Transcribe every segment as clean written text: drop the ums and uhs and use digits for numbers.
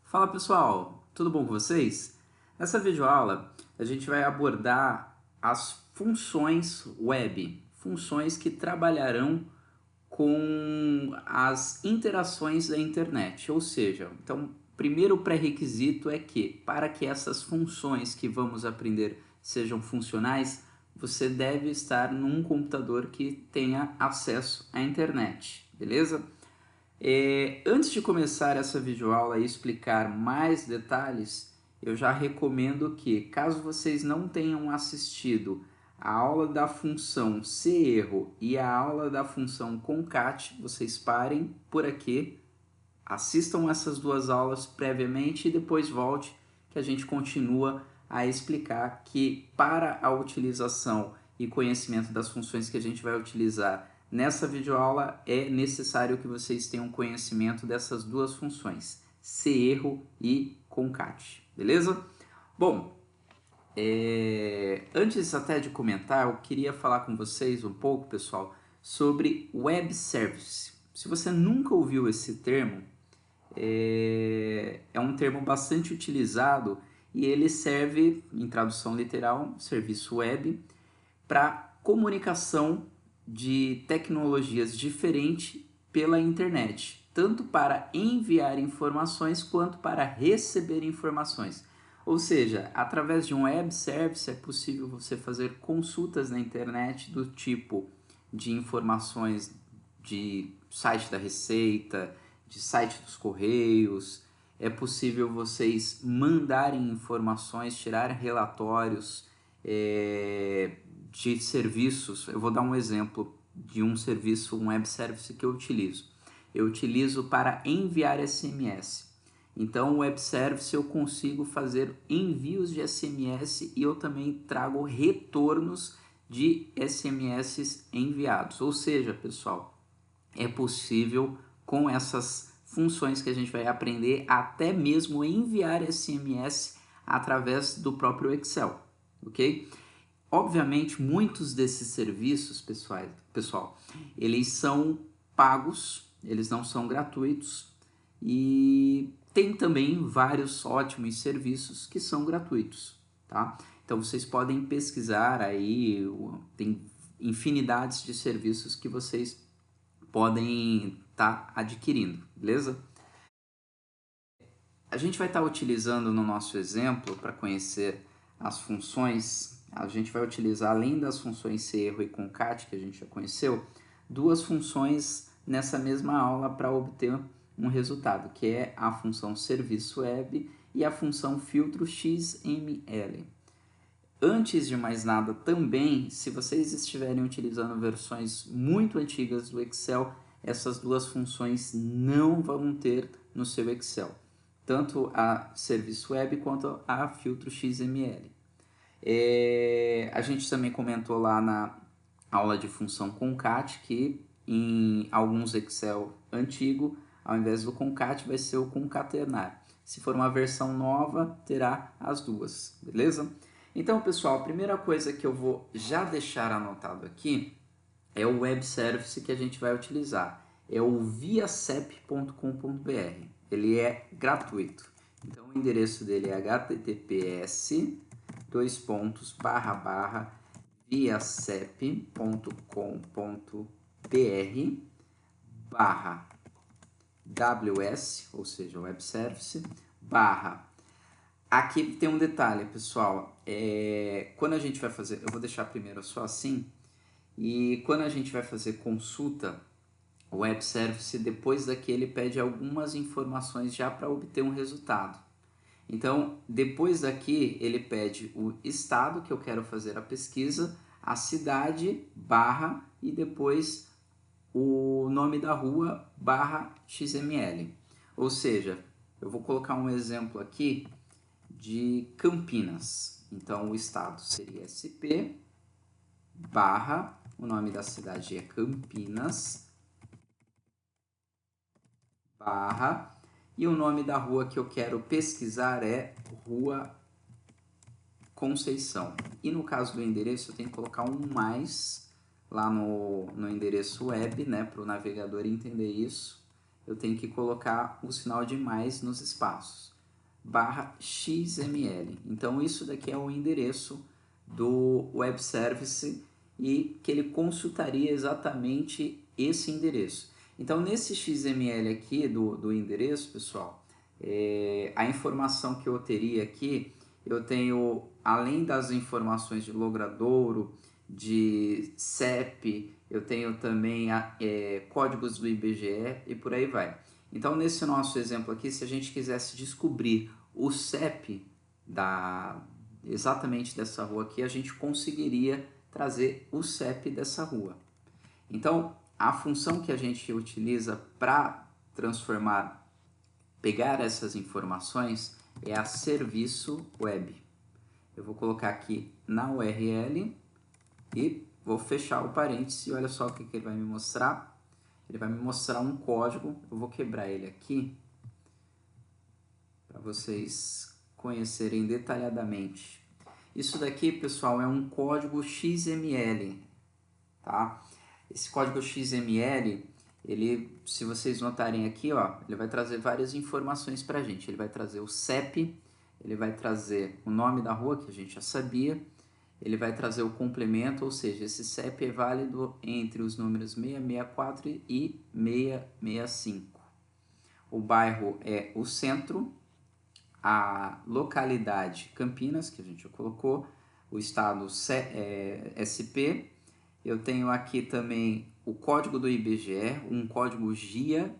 Fala pessoal, tudo bom com vocês? Nessa videoaula a gente vai abordar as funções web, funções que trabalharão com as interações da internet, ou seja, então primeiro pré-requisito é que para que essas funções que vamos aprender sejam funcionais, você deve estar num computador que tenha acesso à internet, beleza? Antes de começar essa videoaula e explicar mais detalhes, eu já recomendo que, caso vocês não tenham assistido a aula da função serro e a aula da função concat, vocês parem por aqui, assistam essas duas aulas previamente e depois volte que a gente continua a explicar que para a utilização e conhecimento das funções que a gente vai utilizar nessa videoaula é necessário que vocês tenham conhecimento dessas duas funções, serro e concat, beleza? Bom, antes até de comentar, eu queria falar com vocês um pouco, pessoal, sobre web service. Se você nunca ouviu esse termo, é um termo bastante utilizado e ele serve, em tradução literal, serviço web, para comunicação de tecnologias diferentes pela internet, tanto para enviar informações quanto para receber informações. Ou seja, através de um web service é possível você fazer consultas na internet do tipo de informações de site da Receita, de site dos Correios. É possível vocês mandarem informações, tirar relatórios de serviços. Eu vou dar um exemplo de um serviço, um web service que eu utilizo. Eu utilizo para enviar SMS. Então, o web service eu consigo fazer envios de SMS e eu também trago retornos de SMS enviados. Ou seja, pessoal, é possível com essas funções que a gente vai aprender até mesmo enviar SMS através do próprio Excel, ok? Obviamente, muitos desses serviços, pessoal, eles são pagos, eles não são gratuitos e tem também vários ótimos serviços que são gratuitos, tá? Então vocês podem pesquisar aí, tem infinidades de serviços que vocês podem estar adquirindo, beleza? A gente vai estar utilizando no nosso exemplo para conhecer as funções, a gente vai utilizar além das funções serro e concat que a gente já conheceu, duas funções nessa mesma aula para obter um resultado, que é a função serviço web e a função filtro XML. Antes de mais nada, também, se vocês estiverem utilizando versões muito antigas do Excel, essas duas funções não vão ter no seu Excel, tanto a Serviço Web quanto a Filtro XML. A gente também comentou lá na aula de função concat que em alguns Excel antigo, ao invés do concat, vai ser o concatenar. Se for uma versão nova, terá as duas, beleza? Então, pessoal, a primeira coisa que eu vou já deixar anotado aqui é o web service que a gente vai utilizar. É o viacep.com.br. Ele é gratuito. Então, o endereço dele é https://viacep.com.br/ws, ou seja, web service, barra. Aqui tem um detalhe, pessoal. Quando a gente vai fazer, eu vou deixar primeiro só assim, e quando a gente vai fazer consulta, o web service, depois daqui ele pede algumas informações já para obter um resultado. Então, depois daqui ele pede o estado que eu quero fazer a pesquisa, a cidade, barra, e depois o nome da rua, barra XML. Ou seja, eu vou colocar um exemplo aqui de Campinas. Então, o estado seria SP, barra, o nome da cidade é Campinas, barra, e o nome da rua que eu quero pesquisar é Rua Conceição. E no caso do endereço, eu tenho que colocar um mais lá no endereço web, né, para o navegador entender isso. Eu tenho que colocar o sinal de mais nos espaços. xml. Então isso daqui é o endereço do web service e que ele consultaria exatamente esse endereço. Então nesse XML aqui do endereço, pessoal, a informação que eu teria aqui, eu tenho, além das informações de logradouro, de CEP, eu tenho também códigos do IBGE e por aí vai. Então nesse nosso exemplo aqui, se a gente quisesse descobrir o CEP exatamente dessa rua aqui, a gente conseguiria trazer o CEP dessa rua. Então a função que a gente utiliza para pegar essas informações é a serviço web. Eu vou colocar aqui na URL e vou fechar o parênteses e olha só o que ele vai me mostrar. Ele vai me mostrar um código, eu vou quebrar ele aqui para vocês conhecerem detalhadamente. Isso daqui, pessoal, é um código XML, tá? Esse código XML, ele, se vocês notarem aqui, ó, ele vai trazer várias informações para a gente. Ele vai trazer o CEP, ele vai trazer o nome da rua, que a gente já sabia, ele vai trazer o complemento, ou seja, esse CEP é válido entre os números 664 e 665. O bairro é o centro, a localidade Campinas, que a gente já colocou, o estado SP. Eu tenho aqui também o código do IBGE, um código GIA,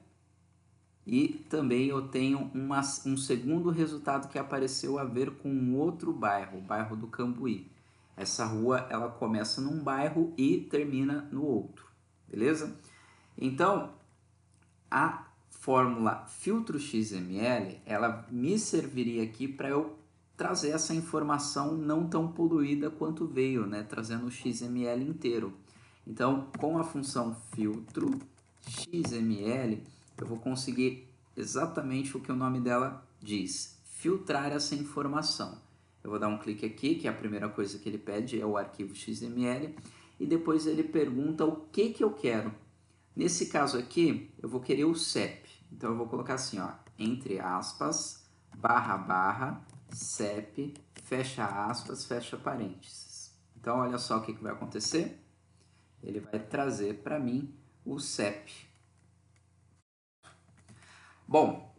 e também eu tenho um segundo resultado que apareceu a ver com um outro bairro, o bairro do Cambuí. Essa rua ela começa num bairro e termina no outro, beleza? Então, a fórmula filtro XML, ela me serviria aqui para eu trazer essa informação não tão poluída quanto veio, né? Trazendo o XML inteiro. Então, com a função filtro XML, eu vou conseguir exatamente o que o nome dela diz, filtrar essa informação. Eu vou dar um clique aqui, que é a primeira coisa que ele pede é o arquivo XML, e depois ele pergunta o que eu quero. Nesse caso aqui, eu vou querer o CEP. Então, eu vou colocar assim, ó, entre aspas, // CEP, fecha aspas, fecha parênteses. Então, olha só o que vai acontecer. Ele vai trazer para mim o CEP. Bom,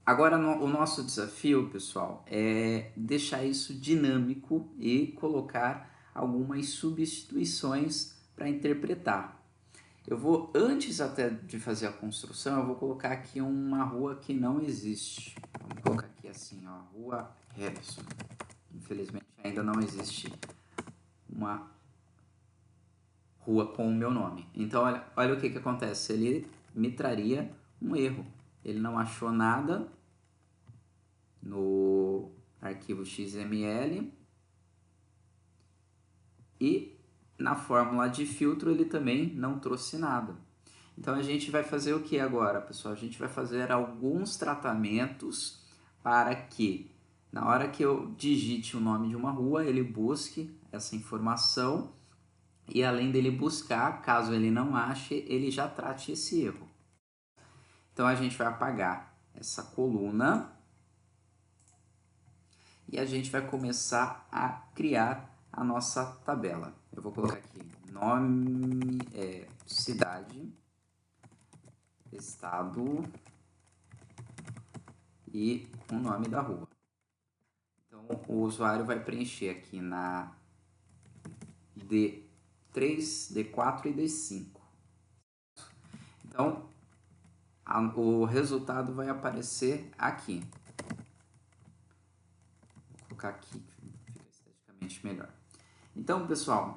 agora o nosso desafio, pessoal, é deixar isso dinâmico e colocar algumas substituições para interpretar. Eu vou, antes até de fazer a construção, eu vou colocar aqui uma rua que não existe. Vamos colocar aqui assim, ó, Rua Harrison. Infelizmente ainda não existe uma rua com o meu nome. Então olha o que acontece, ele me traria um erro. Ele não achou nada no arquivo XML e na fórmula de filtro ele também não trouxe nada. Então a gente vai fazer o que agora, pessoal? A gente vai fazer alguns tratamentos para que na hora que eu digite o nome de uma rua, ele busque essa informação e além dele buscar, caso ele não ache, ele já trate esse erro. Então a gente vai apagar essa coluna e a gente vai começar a criar a nossa tabela. Eu vou colocar aqui nome, cidade, estado e o nome da rua. Então o usuário vai preencher aqui na D3, D4 e D5. Então o resultado vai aparecer aqui. Vou colocar aqui, fica esteticamente melhor. Então, pessoal,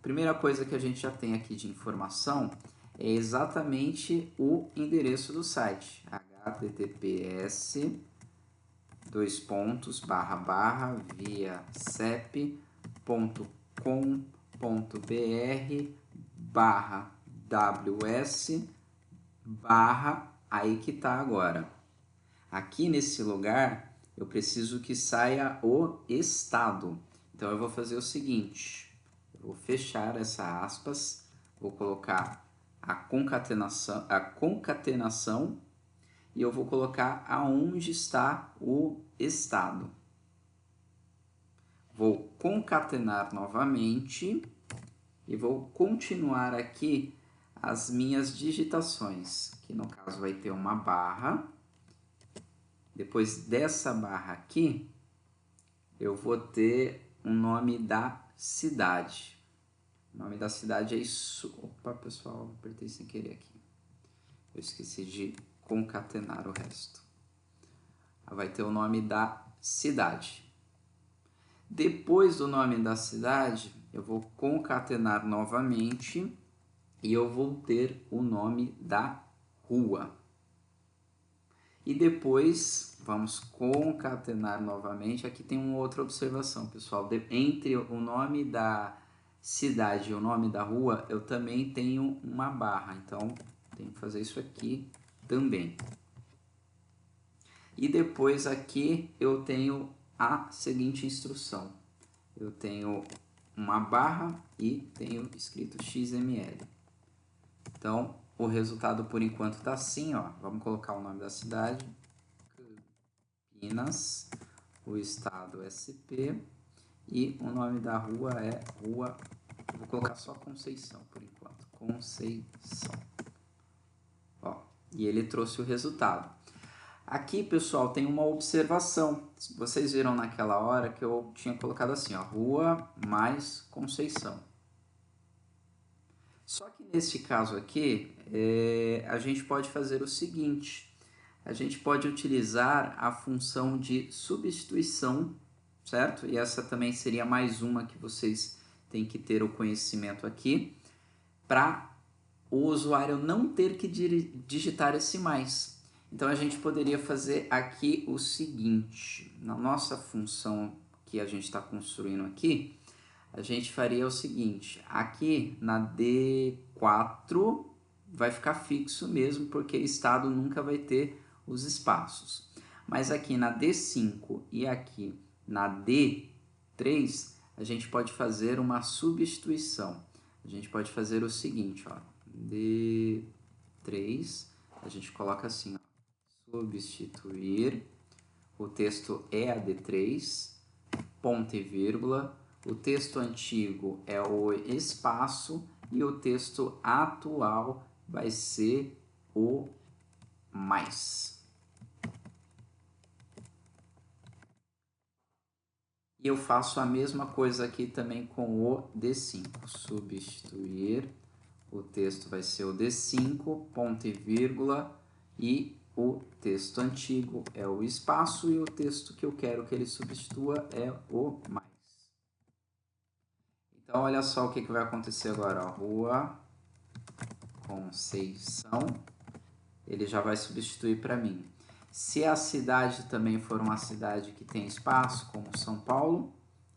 primeira coisa que a gente já tem aqui de informação é exatamente o endereço do site, https://viacep.com.br/ws/ aí que tá agora. Aqui nesse lugar eu preciso que saia o estado. Então eu vou fazer o seguinte, eu vou fechar essa aspas, vou colocar a concatenação e eu vou colocar aonde está o estado. Vou concatenar novamente e vou continuar aqui as minhas digitações, que no caso vai ter uma barra. Depois dessa barra aqui, eu vou ter o nome da cidade. O nome da cidade é isso. Opa, pessoal, apertei sem querer aqui. Eu esqueci de concatenar o resto. Vai ter o nome da cidade. Depois do nome da cidade, eu vou concatenar novamente e eu vou ter o nome da rua. E depois, vamos concatenar novamente. Aqui tem uma outra observação, pessoal. Entre o nome da cidade e o nome da rua, eu também tenho uma barra. Então, tenho que fazer isso aqui também. E depois aqui eu tenho a seguinte instrução. Eu tenho uma barra e tenho escrito XML. Então, o resultado por enquanto está assim, ó. Vamos colocar o nome da cidade, Campinas, o estado SP e o nome da rua é Rua, vou colocar só Conceição por enquanto, Conceição. Ó, e ele trouxe o resultado. Aqui, pessoal, tem uma observação. Vocês viram naquela hora que eu tinha colocado assim, ó, Rua mais Conceição. Só que nesse caso aqui, a gente pode fazer o seguinte. A gente pode utilizar a função de substituição, certo? E essa também seria mais uma que vocês têm que ter o conhecimento aqui, para o usuário não ter que digitar esse mais. Então, a gente poderia fazer aqui o seguinte. Na nossa função que a gente está construindo aqui, a gente faria o seguinte, aqui na D4 vai ficar fixo mesmo, porque estado nunca vai ter os espaços. Mas aqui na D5 e aqui na D3, a gente pode fazer uma substituição. A gente pode fazer o seguinte, ó, D3, a gente coloca assim, ó, substituir, o texto é a D3, ponto e vírgula, o texto antigo é o espaço e o texto atual vai ser o mais. E eu faço a mesma coisa aqui também com o D5. Substituir, o texto vai ser o D5, ponto e vírgula, e o texto antigo é o espaço e o texto que eu quero que ele substitua é o mais. Então, olha só o que vai acontecer agora. Ó. Rua Conceição, ele já vai substituir para mim. Se a cidade também for uma cidade que tem espaço, como São Paulo,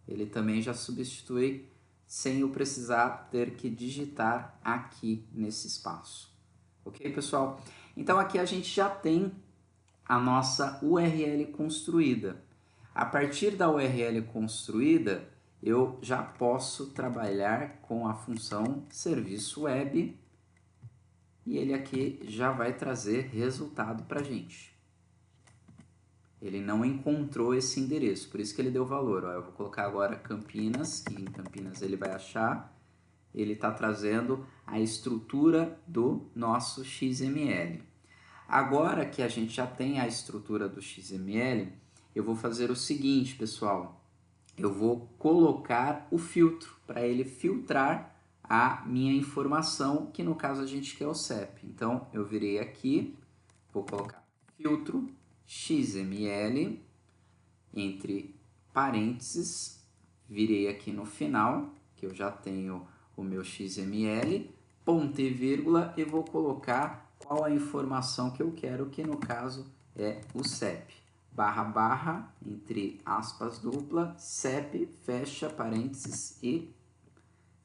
ele também já substitui sem eu precisar ter que digitar aqui nesse espaço. Ok, pessoal? Então, aqui a gente já tem a nossa URL construída. A partir da URL construída, eu já posso trabalhar com a função serviço web e ele aqui já vai trazer resultado para a gente. Ele não encontrou esse endereço, por isso que ele deu valor. Ó, eu vou colocar agora Campinas, que em Campinas ele vai achar. Ele está trazendo a estrutura do nosso XML. Agora que a gente já tem a estrutura do XML, eu vou fazer o seguinte, pessoal. Eu vou colocar o filtro para ele filtrar a minha informação, que no caso a gente quer o CEP. Então, eu virei aqui, vou colocar filtro XML, entre parênteses, virei aqui no final, que eu já tenho o meu XML, ponto e vírgula, e vou colocar qual a informação que eu quero, que no caso é o CEP. Barra, barra, entre aspas dupla, CEP, fecha parênteses e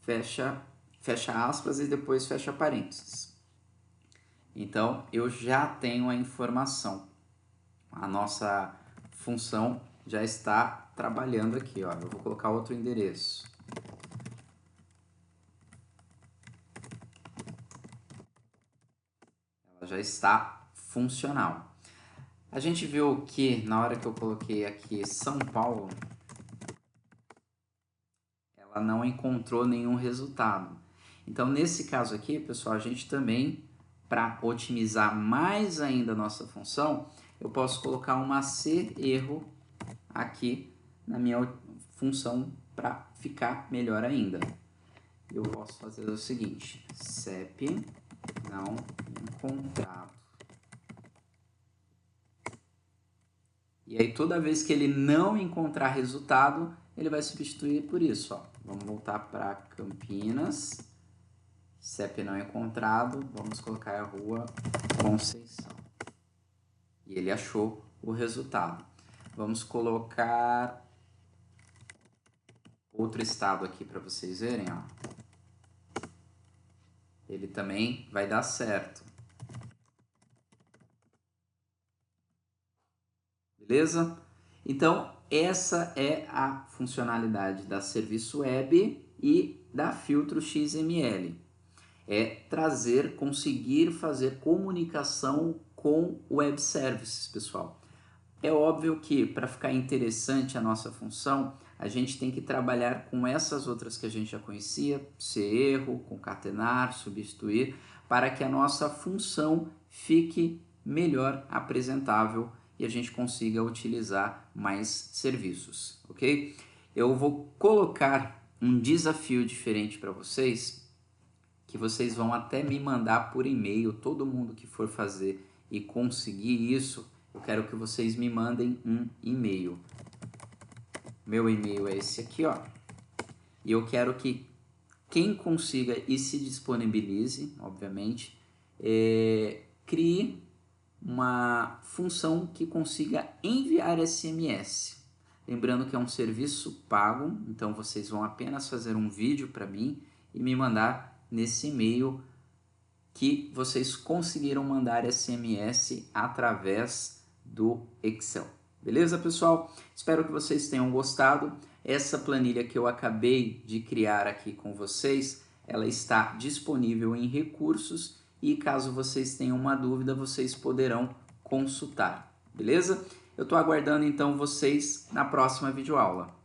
fecha aspas e depois fecha parênteses. Então, eu já tenho a informação. A nossa função já está trabalhando aqui, ó. Eu vou colocar outro endereço. Ela já está funcional. A gente viu que na hora que eu coloquei aqui São Paulo, ela não encontrou nenhum resultado. Então, nesse caso aqui, pessoal, a gente também, para otimizar mais ainda a nossa função, eu posso colocar uma C erro aqui na minha função para ficar melhor ainda. Eu posso fazer o seguinte, CEP não encontrado. E aí toda vez que ele não encontrar resultado, ele vai substituir por isso, ó. Vamos voltar para Campinas, CEP não encontrado, vamos colocar a rua Conceição. E ele achou o resultado. Vamos colocar outro estado aqui para vocês verem, ó. Ele também vai dar certo. Beleza? Então, essa é a funcionalidade da Serviço Web e da Filtro XML. É trazer, conseguir fazer comunicação com Web Services, pessoal. É óbvio que para ficar interessante a nossa função, a gente tem que trabalhar com essas outras que a gente já conhecia, ser erro, concatenar, substituir, para que a nossa função fique melhor apresentável e a gente consiga utilizar mais serviços, ok? Eu vou colocar um desafio diferente para vocês, que vocês vão até me mandar por e-mail, todo mundo que for fazer e conseguir isso, eu quero que vocês me mandem um e-mail. Meu e-mail é esse aqui, ó. E eu quero que quem consiga e se disponibilize, obviamente, crie uma função que consiga enviar SMS. Lembrando que é um serviço pago, então vocês vão apenas fazer um vídeo para mim e me mandar nesse e-mail que vocês conseguiram mandar SMS através do Excel. Beleza, pessoal? Espero que vocês tenham gostado. Essa planilha que eu acabei de criar aqui com vocês, ela está disponível em recursos e caso vocês tenham uma dúvida, vocês poderão consultar. Beleza? Eu estou aguardando então vocês na próxima videoaula.